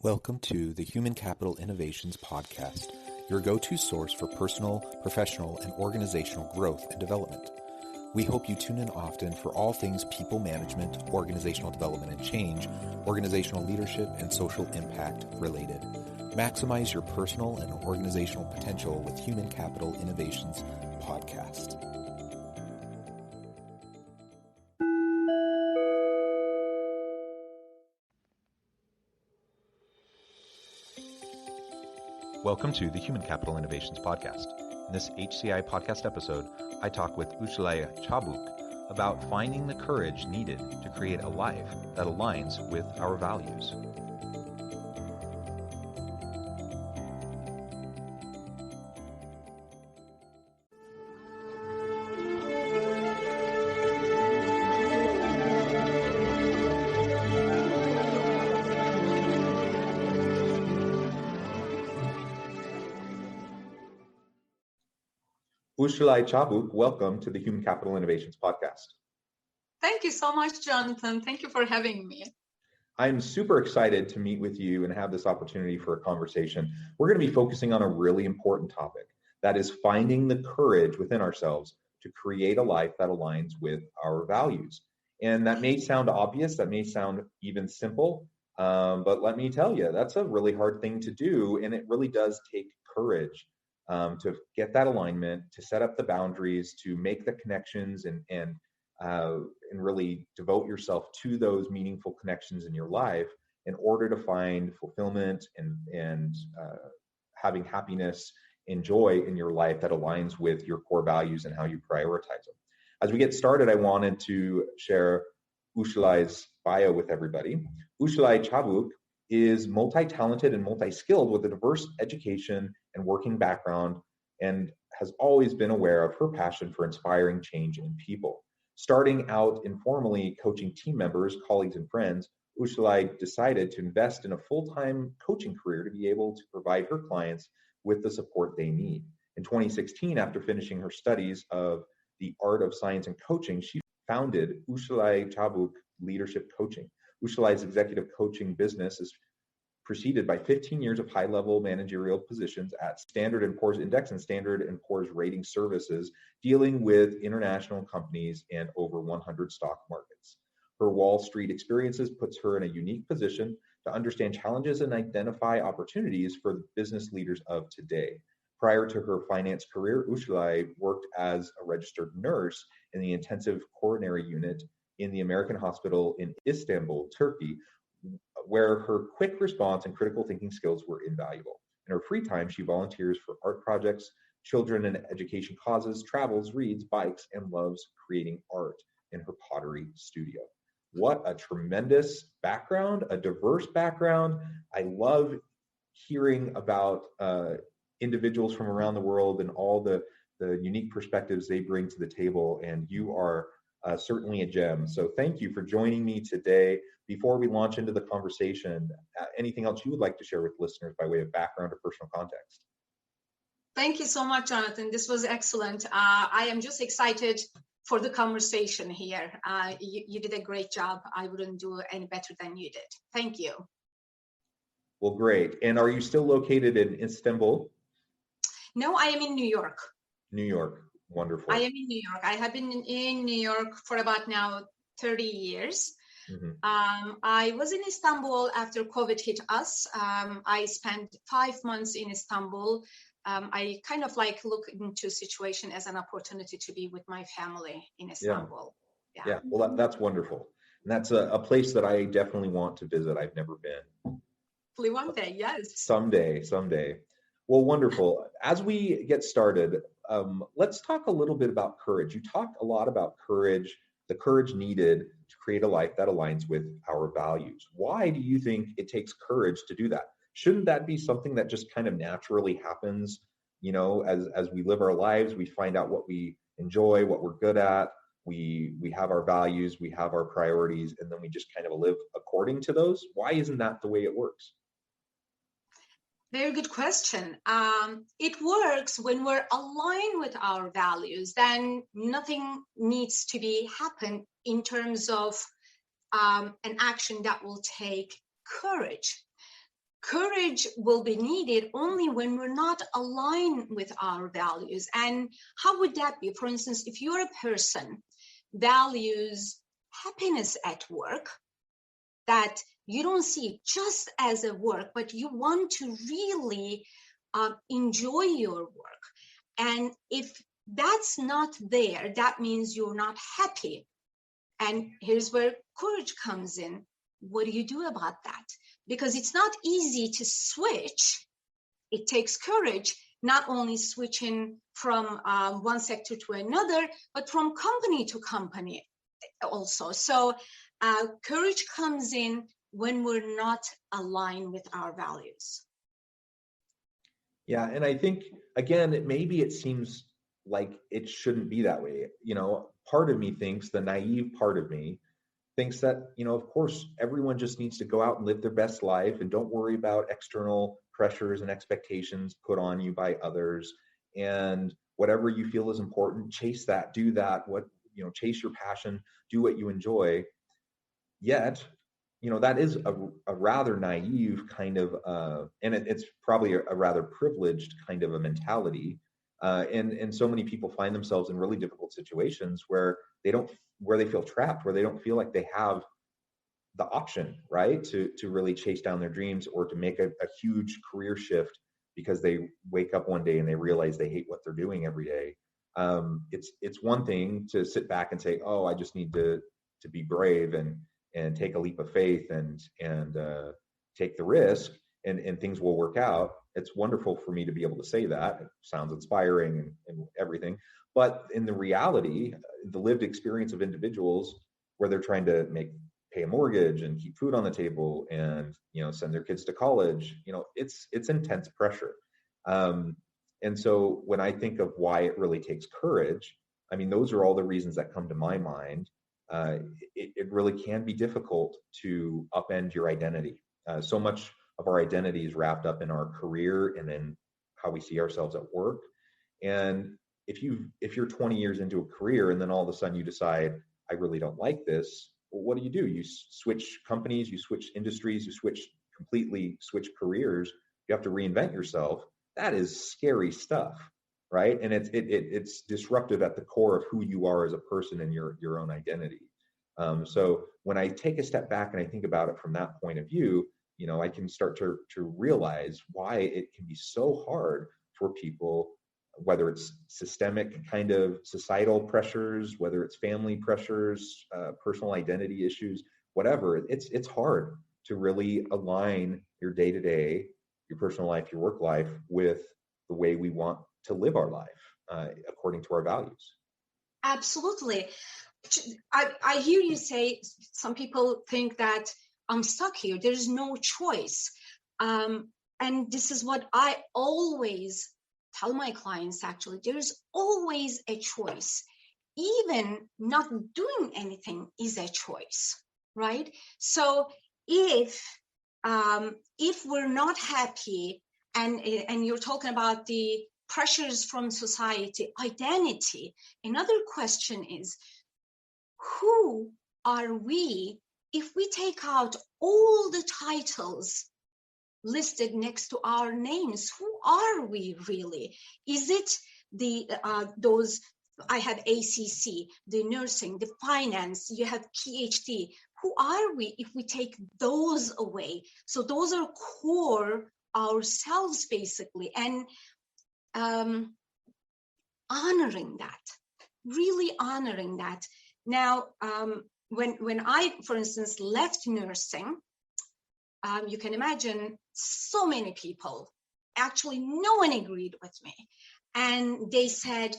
Welcome to the Human Capital Innovations Podcast, your go-to source for personal, professional, and organizational growth and development. We hope you tune in often for all things people management, organizational development and change, organizational leadership, and social impact related. Maximize your personal and organizational potential with Human Capital Innovations Podcast. Welcome to the Human Capital Innovations Podcast. In this HCI podcast episode, I talk with Işılay Çabuk about finding the courage needed to create a life that aligns with our values. Işılay Çabuk, welcome to the Human Capital Innovations Podcast. Thank you so much, Jonathan. Thank you for having me. I'm super excited to meet with you and have this opportunity for a conversation. We're going to be focusing on a really important topic, that is finding the courage within ourselves to create a life that aligns with our values. And that may sound obvious, that may sound even simple, but let me tell you, that's a really hard thing to do, and it really does take courage. To get that alignment, to set up the boundaries, to make the connections, and really devote yourself to those meaningful connections in your life in order to find fulfillment and having happiness and joy in your life that aligns with your core values and how you prioritize them. As we get started, I wanted to share Işılay's bio with everybody. Işılay Çabuk is multi-talented and multi-skilled with a diverse education and working background, and has always been aware of her passion for inspiring change in people. Starting out informally coaching team members, colleagues, and friends, Işılay decided to invest in a full-time coaching career to be able to provide her clients with the support they need. In 2016, after finishing her studies of the art of science and coaching, she founded Işılay Çabuk Leadership Coaching. Işılay's executive coaching business is preceded by 15 years of high-level managerial positions at Standard & Poor's Index and Standard & Poor's Rating Services, dealing with international companies and over 100 stock markets. Her Wall Street experiences puts her in a unique position to understand challenges and identify opportunities for business leaders of today. Prior to her finance career, Işılay worked as a registered nurse in the intensive coronary unit in the American Hospital in Istanbul, Turkey, where her quick response and critical thinking skills were invaluable. In her free time, she volunteers for art projects, children and education causes, travels, reads, bikes, and loves creating art in her pottery studio. What a tremendous background, a diverse background. I love hearing about individuals from around the world and all the unique perspectives they bring to the table, and you are certainly a gem. So thank you for joining me today. Before we launch into the conversation, anything else you would like to share with listeners by way of background or personal context? Thank you so much, Jonathan. This was excellent. I am just excited for the conversation here. You did a great job. I wouldn't do any better than you did. Thank you. Well, great. And are you still located in Istanbul? No, I am in New York. New York. Wonderful. I am in New York. I have been in New York for about now 30 years. Mm-hmm. I was in Istanbul after COVID hit us. I spent 5 months in Istanbul. I kind of look into situation as an opportunity to be with my family in Istanbul. Yeah. Well, that's wonderful. And that's a place that I definitely want to visit. I've never been. Hopefully one day, yes. Someday. Well, wonderful. As we get started, let's talk a little bit about courage. You talked a lot about courage, the courage needed to create a life that aligns with our values. Why do you think it takes courage to do that? Shouldn't that be something that just kind of naturally happens, as we live our lives, we find out what we enjoy, what we're good at, we have our values, we have our priorities, and then we just kind of live according to those? Why isn't that the way it works? Very good question. It works when we're aligned with our values. Then nothing needs to be happen in terms of an action that will take courage. courage will be needed only when we're not aligned with our values. And how would that be? For instance, if you're a person values happiness at work, that you don't see it just as a work, but you want to really enjoy your work. And if that's not there, that means you're not happy. And here's where courage comes in. What do you do about that? Because it's not easy to switch. It takes courage, not only switching from one sector to another, but from company to company also. So courage comes in when we're not aligned with our values. Yeah, and I think, again, maybe it seems like it shouldn't be that way. You know, part of me thinks, the naive part of me thinks that, you know, of course, everyone just needs to go out and live their best life and don't worry about external pressures and expectations put on you by others. And whatever you feel is important, chase that, do that, chase your passion, do what you enjoy. Yet, you know, that is a rather naive kind of, and it's probably a rather privileged kind of a mentality. And so many people find themselves in really difficult situations where they feel trapped, where they don't feel like they have the option, right, to really chase down their dreams or to make a huge career shift because they wake up one day and they realize they hate what they're doing every day. It's one thing to sit back and say, oh, I just need to be brave and take a leap of faith and take the risk and things will work out. It's wonderful for me to be able to say that. It sounds inspiring and everything. But in the reality, the lived experience of individuals where they're trying to pay a mortgage and keep food on the table and, you know, send their kids to college, you know, it's intense pressure. And so when I think of why it really takes courage, I mean, those are all the reasons that come to my mind. It really can be difficult to upend your identity. So much of our identity is wrapped up in our career and then how we see ourselves at work. And if you're 20 years into a career and then all of a sudden you decide, I really don't like this, well, what do? You switch companies, you switch industries, you completely switch careers. You have to reinvent yourself. That is scary stuff, right? And it's disruptive at the core of who you are as a person and your own identity. So when I take a step back and I think about it from that point of view, you know, I can start to realize why it can be so hard for people, whether it's systemic kind of societal pressures, whether it's family pressures, personal identity issues, whatever. It's hard to really align your day-to-day, your personal life, your work life with the way we want to live our life according to our values. Absolutely. I hear you say some people think that I'm stuck here. There's no choice. And this is what I always tell my clients, actually. There's always a choice. Even not doing anything is a choice, right? So if we're not happy, and you're talking about the pressures from society, identity, another question is, who are we if we take out all the titles listed next to our names? Who are we really? Is it those, I have ACC, the nursing, the finance, you have PhD. Who are we if we take those away? So those are core ourselves, basically, and honoring that, really honoring that. Now, when I, for instance, left nursing, you can imagine so many people, actually no one agreed with me. And they said,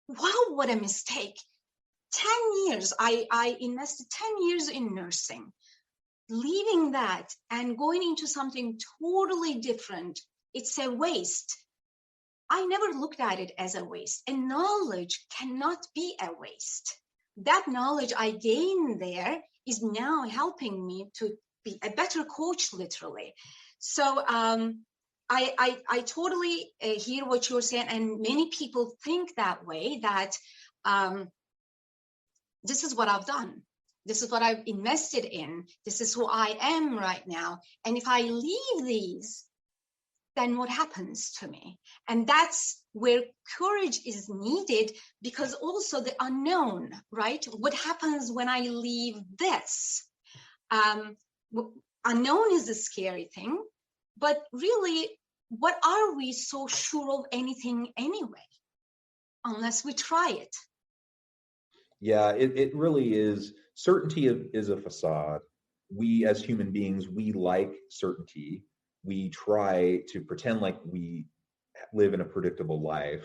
wow, what a mistake. 10 years, I invested 10 years in nursing. Leaving that and going into something totally different, it's a waste. I never looked at it as a waste. And knowledge cannot be a waste. That knowledge I gained there is now helping me to be a better coach, literally. So I totally hear what you're saying, and many people think that way, that this is what I've done. This is what I've invested in. This is who I am right now. And if I leave these, then what happens to me? And that's where courage is needed, because also the unknown, right? What happens when I leave this? Unknown is a scary thing, but really, what are we so sure of anything anyway, unless we try it? Yeah, it really is. Certainty is a facade. We as human beings, we like certainty. We try to pretend like we live in a predictable life,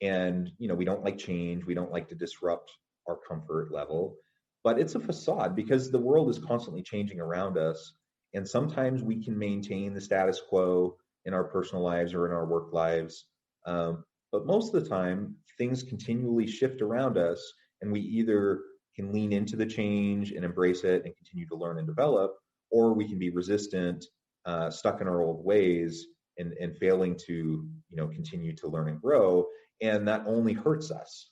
and we don't like change. We don't like to disrupt our comfort level, but it's a facade because the world is constantly changing around us, and sometimes we can maintain the status quo in our personal lives or in our work lives, but most of the time things continually shift around us, and we either can lean into the change and embrace it and continue to learn and develop, or we can be resistant, stuck in our old ways, and failing to continue to learn and grow, and that only hurts us.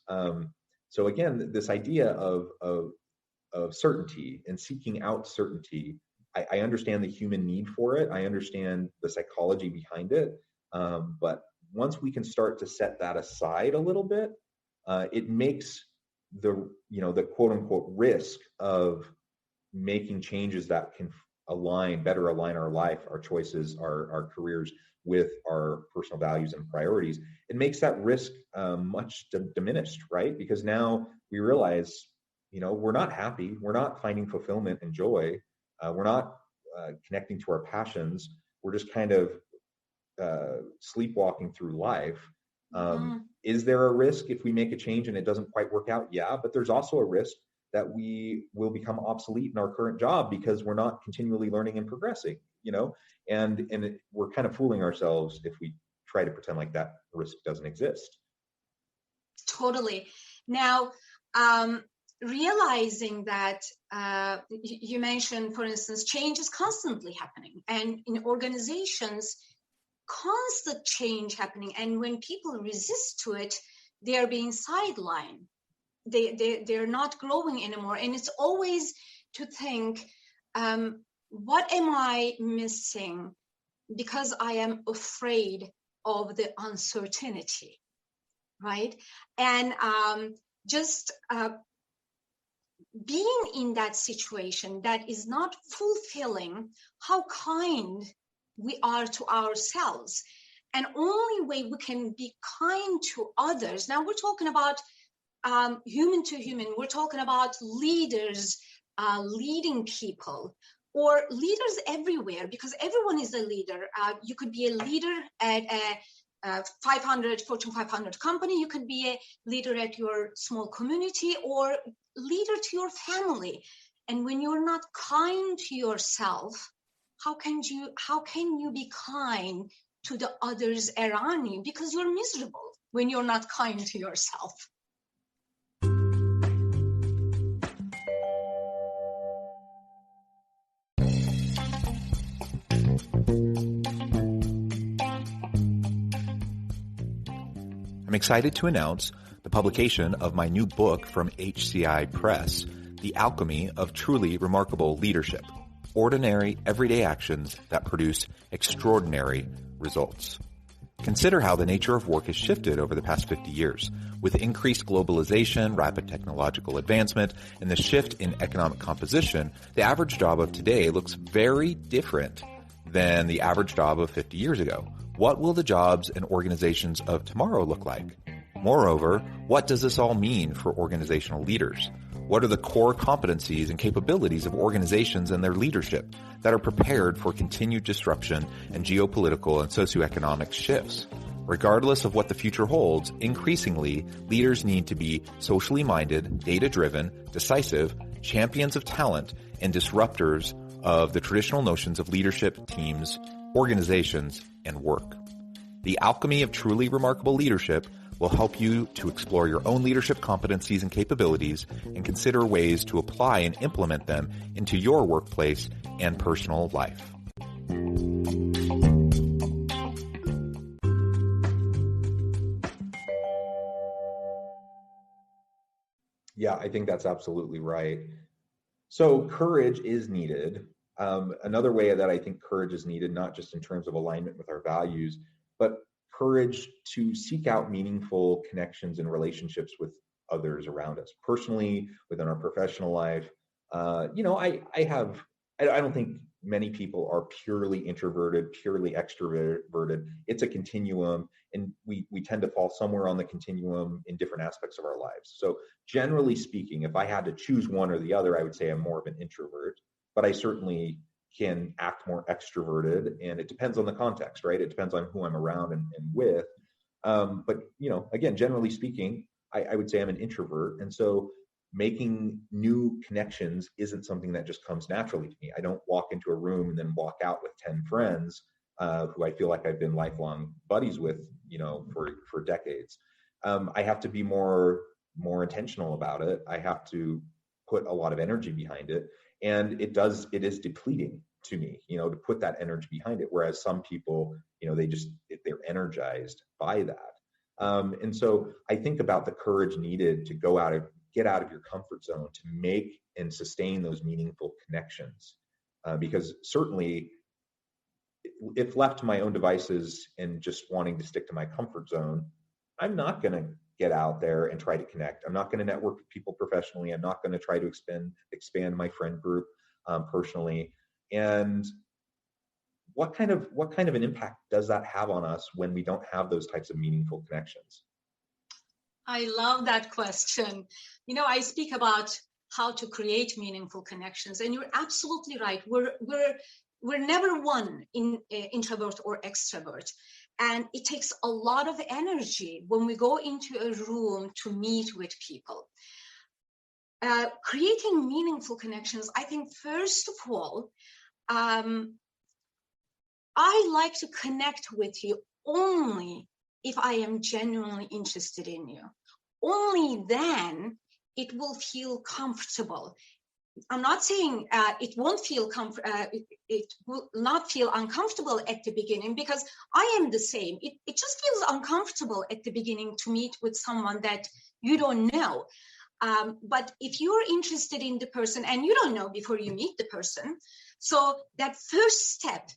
So again, this idea of certainty and seeking out certainty, I understand the human need for it. I understand the psychology behind it, but once we can start to set that aside a little bit, it makes the quote unquote risk of making changes that can better align our life, our choices, our careers with our personal values and priorities. It makes that risk much diminished, right? Because now we realize, we're not happy, we're not finding fulfillment and joy, we're not connecting to our passions. We're just kind of sleepwalking through life. Is there a risk if we make a change and it doesn't quite work out? Yeah, but there's also a risk that we will become obsolete in our current job because we're not continually learning and progressing, and we're kind of fooling ourselves if we try to pretend like that risk doesn't exist. Totally. Now, realizing that you mentioned, for instance, change is constantly happening, and in organizations, constant change happening, and when people resist to it, they are being sidelined. They're not growing anymore, and it's always to think, what am I missing because I am afraid of the uncertainty, right? And just being in that situation that is not fulfilling, how kind we are to ourselves. And only way we can be kind to others. Now we're talking about human to human. We're talking about leaders leading people, or leaders everywhere, because everyone is a leader. You could be a leader at a Fortune 500 company. You could be a leader at your small community, or leader to your family. And when you're not kind to yourself, how can you be kind to the others around you? Because you're miserable when you're not kind to yourself. I'm excited to announce the publication of my new book from HCI Press, The Alchemy of Truly Remarkable Leadership: Ordinary, Everyday Actions that Produce Extraordinary Results. Consider how the nature of work has shifted over the past 50 years. With increased globalization, rapid technological advancement, and the shift in economic composition, the average job of today looks very different than the average job of 50 years ago. What will the jobs and organizations of tomorrow look like? Moreover, what does this all mean for organizational leaders? What are the core competencies and capabilities of organizations and their leadership that are prepared for continued disruption and geopolitical and socioeconomic shifts? Regardless of what the future holds, increasingly, leaders need to be socially minded, data-driven, decisive, champions of talent, and disruptors of the traditional notions of leadership, teams, organizations, and work. The Alchemy of Truly Remarkable Leadership will help you to explore your own leadership competencies and capabilities and consider ways to apply and implement them into your workplace and personal life. Yeah, I think that's absolutely right. So courage is needed. Another way that I think courage is needed, not just in terms of alignment with our values, but courage to seek out meaningful connections and relationships with others around us, personally, within our professional life. I don't think many people are purely introverted, purely extroverted. It's a continuum, and we tend to fall somewhere on the continuum in different aspects of our lives. So generally speaking, if I had to choose one or the other, I would say I'm more of an introvert, but I certainly can act more extroverted, and it depends on the context, right? It depends on who I'm around and with. But again, generally speaking, I would say I'm an introvert. And so making new connections isn't something that just comes naturally to me. I don't walk into a room and then walk out with 10 friends who I feel like I've been lifelong buddies with, for decades. I have to be more intentional about it. I have to put a lot of energy behind it. And it is depleting to me, to put that energy behind it. Whereas some people, they're energized by that. And so I think about the courage needed to get out of your comfort zone to make and sustain those meaningful connections. Because certainly, if left to my own devices and just wanting to stick to my comfort zone, I'm not going to get out there and try to connect. I'm not going to network with people professionally. I'm not going to try to expand my friend group personally. And what kind of an impact does that have on us when we don't have those types of meaningful connections? I love that question. I speak about how to create meaningful connections, and you're absolutely right. We're never one in introvert or extrovert, and it takes a lot of energy when we go into a room to meet with people. Creating meaningful connections, I think, first of all, I like to connect with you only if I am genuinely interested in you. Only then it will feel comfortable. I'm not saying it will not feel uncomfortable at the beginning, because I am the same. It just feels uncomfortable at the beginning to meet with someone that you don't know. But if you're interested in the person and you don't know before you meet the person, so that first step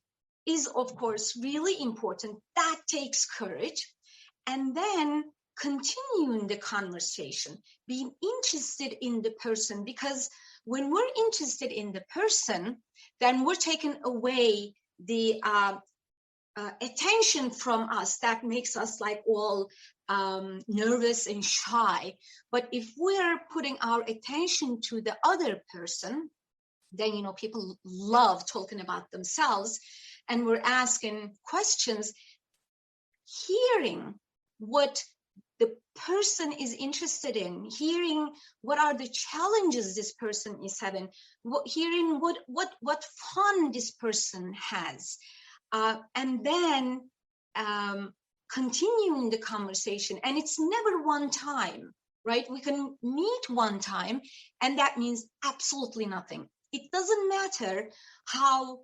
is, of course, really important. That takes courage. And then continuing the conversation, being interested in the person, because when we're interested in the person, then we're taking away the attention from us that makes us like all nervous and shy. But if we're putting our attention to the other person, then, people love talking about themselves, and we're asking questions, hearing what the person is interested in, hearing what are the challenges this person is having, hearing what fun this person has, and then continuing the conversation. And it's never one time, right? We can meet one time, and that means absolutely nothing. It doesn't matter how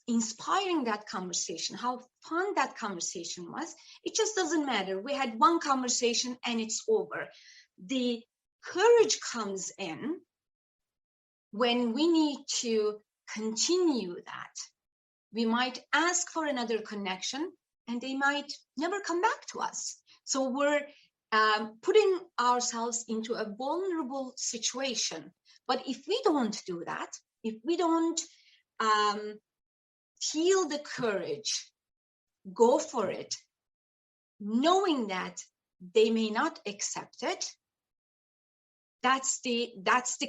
inspiring that conversation, how fun that conversation was. It just doesn't matter. We had one conversation and it's over. The courage comes in when we need to continue that. We might ask for another connection and they might never come back to us. So we're putting ourselves into a vulnerable situation. But if we don't do that, if we don't feel the courage, go for it, knowing that they may not accept it, that's the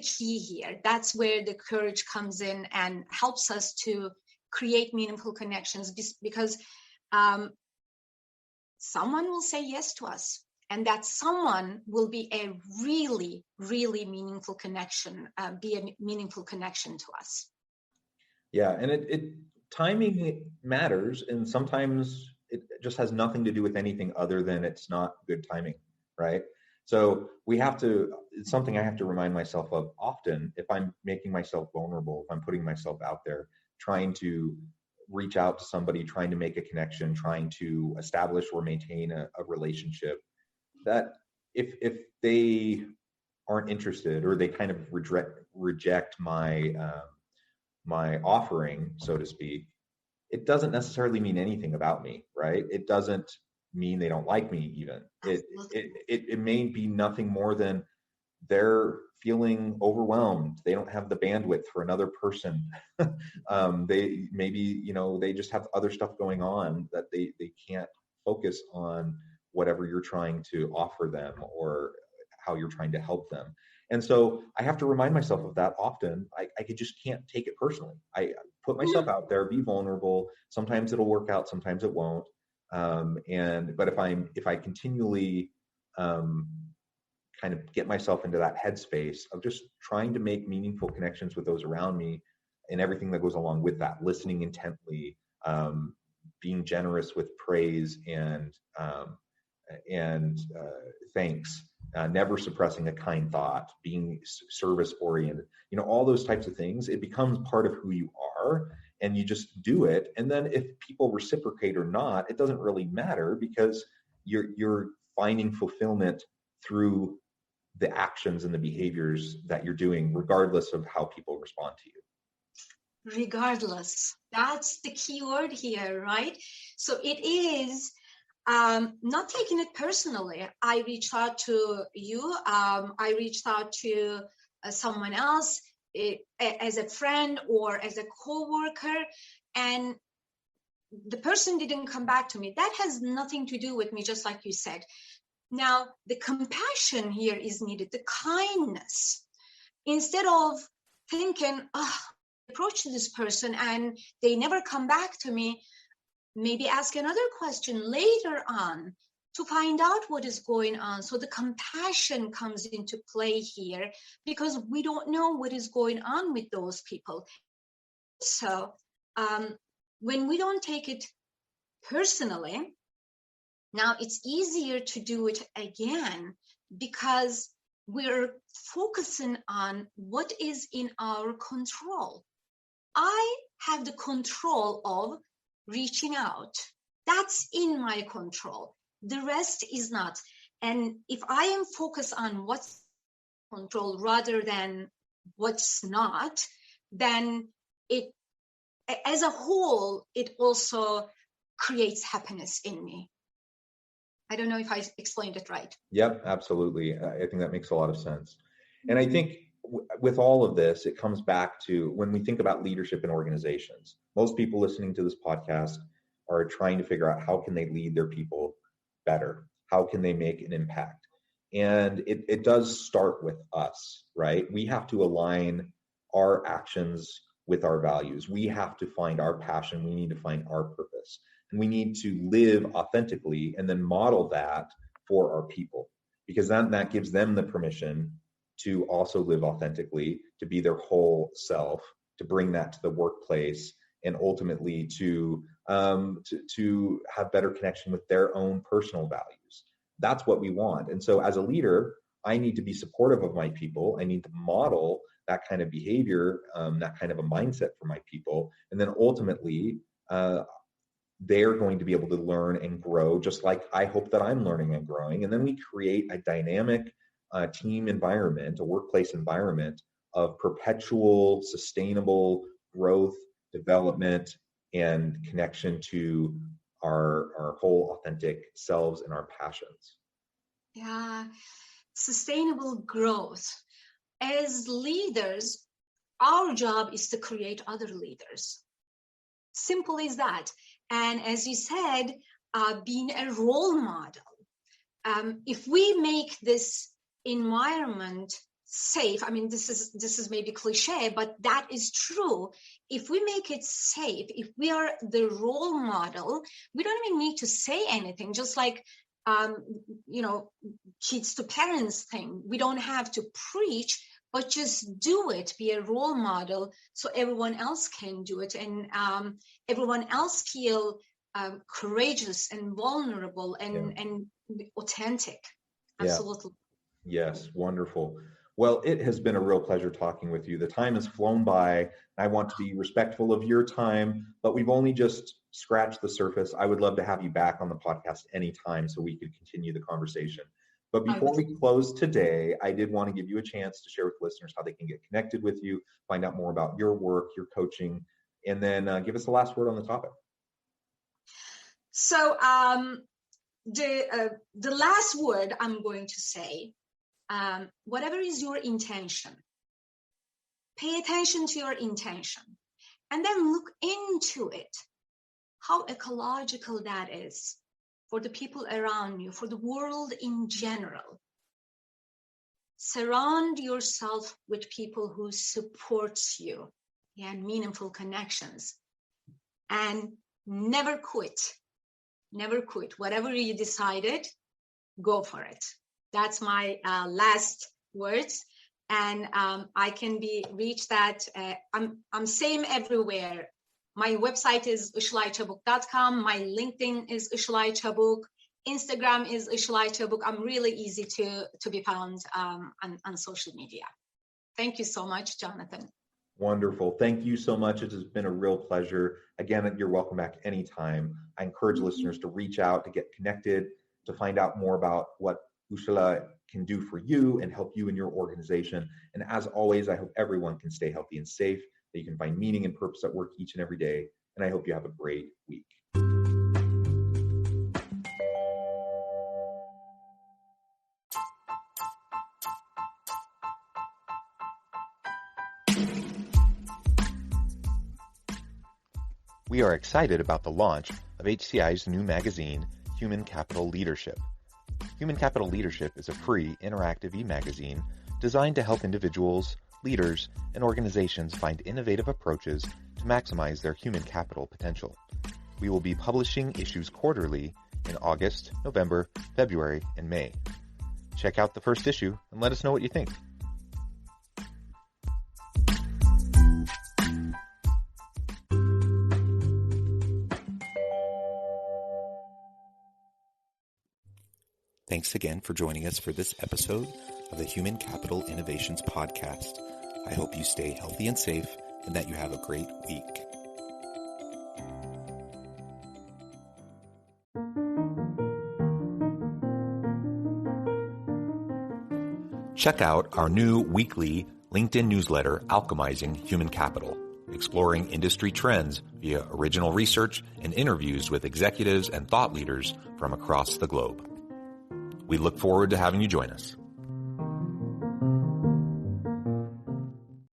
key here. That's where the courage comes in and helps us to create meaningful connections, because someone will say yes to us, and that someone will be a really, really meaningful connection, to us. Yeah, and timing matters, and sometimes it just has nothing to do with anything other than it's not good timing, right? So it's something I have to remind myself of often if I'm making myself vulnerable, if I'm putting myself out there, trying to reach out to somebody, trying to make a connection, trying to establish or maintain a relationship, that if they aren't interested, or they kind of reject my my offering, so to speak, it doesn't necessarily mean anything about me, right? It doesn't mean they don't like me even. It may be nothing more than they're feeling overwhelmed. They don't have the bandwidth for another person. They maybe, you know, they just have other stuff going on that they can't focus on whatever you're trying to offer them or how you're trying to help them. And so I have to remind myself of that often. I just can't take it personally. I put myself out there, be vulnerable. Sometimes it'll work out, sometimes it won't. But if I continually kind of get myself into that headspace of just trying to make meaningful connections with those around me and everything that goes along with that, listening intently, being generous with praise and thanks, never suppressing a kind thought, being service oriented, you know, all those types of things, it becomes part of who you are, and you just do it. And then if people reciprocate or not, it doesn't really matter, because you're finding fulfillment through the actions and the behaviors that you're doing, regardless of how people respond to you. Regardless, that's the key word here, right? So it is not taking it personally. I reached out to you. I reached out to someone else as a friend or as a coworker, and the person didn't come back to me. That has nothing to do with me, just like you said. Now, the compassion here is needed, the kindness. Instead of thinking, oh, I approached this person and they never come back to me, maybe ask another question later on to find out what is going on. So the compassion comes into play here, because we don't know what is going on with those people. So when we don't take it personally, now it's easier to do it again, because we're focusing on what is in our control. I have the control of reaching out. That's in my control. The rest is not. And if I am focused on what's in control rather than what's not, then it, as a whole, it also creates happiness in me. I don't know if I explained it right. Yep, absolutely. I think that makes a lot of sense. And I think with all of this, it comes back to when we think about leadership in organizations. Most people listening to this podcast are trying to figure out how can they lead their people better? How can they make an impact? And it does start with us, right? We have to align our actions with our values. We have to find our passion. We need to find our purpose. And we need to live authentically and then model that for our people, because then that gives them the permission to also live authentically, to be their whole self, to bring that to the workplace, and ultimately to have better connection with their own personal values. That's what we want. And so as a leader, I need to be supportive of my people. I need to model that kind of behavior, that kind of a mindset for my people. And then ultimately, they're going to be able to learn and grow, just like I hope that I'm learning and growing. And then we create a dynamic team environment, a workplace environment of perpetual, sustainable growth, development, and connection to our whole authentic selves and our passions. Yeah, sustainable growth. As leaders, our job is to create other leaders. Simple as that. And as you said, being a role model. If we make this environment safe, I mean, this is maybe cliche, but that is true. If we make it safe, if we are the role model, we don't even need to say anything. Just like kids to parents thing. We don't have to preach, but just do it, be a role model so everyone else can do it, and everyone else feel courageous and vulnerable and authentic. Absolutely. Yeah. Yes, wonderful. Well, it has been a real pleasure talking with you. The time has flown by. I want to be respectful of your time, but we've only just scratched the surface. I would love to have you back on the podcast anytime so we could continue the conversation. But before we close today, I did want to give you a chance to share with listeners how they can get connected with you, find out more about your work, your coaching, and then give us the last word on the topic. So the last word I'm going to say, whatever is your intention, pay attention to your intention, and then look into it, how ecological that is for the people around you, for the world in general. Surround yourself with people who supports you and meaningful connections, and never quit. Never quit. Whatever you decided, go for it. That's my last words. And I can be reached at, I'm same everywhere. My website is ışılayçabuk.com. My LinkedIn is Işılay Çabuk. Instagram is Işılay Çabuk. I'm really easy to be found on social media. Thank you so much, Jonathan. Wonderful. Thank you so much. It has been a real pleasure. Again, you're welcome back anytime. I encourage listeners to reach out, to get connected, to find out more about what Işılay can do for you and help you in your organization. And as always, I hope everyone can stay healthy and safe, that you can find meaning and purpose at work each and every day. And I hope you have a great week. We are excited about the launch of HCI's new magazine, Human Capital Leadership. Human Capital Leadership is a free, interactive e-magazine designed to help individuals, leaders, and organizations find innovative approaches to maximize their human capital potential. We will be publishing issues quarterly in August, November, February, and May. Check out the first issue and let us know what you think. Thanks again for joining us for this episode of the Human Capital Innovations Podcast. I hope you stay healthy and safe and that you have a great week. Check out our new weekly LinkedIn newsletter, Alchemizing Human Capital, exploring industry trends via original research and interviews with executives and thought leaders from across the globe. We look forward to having you join us.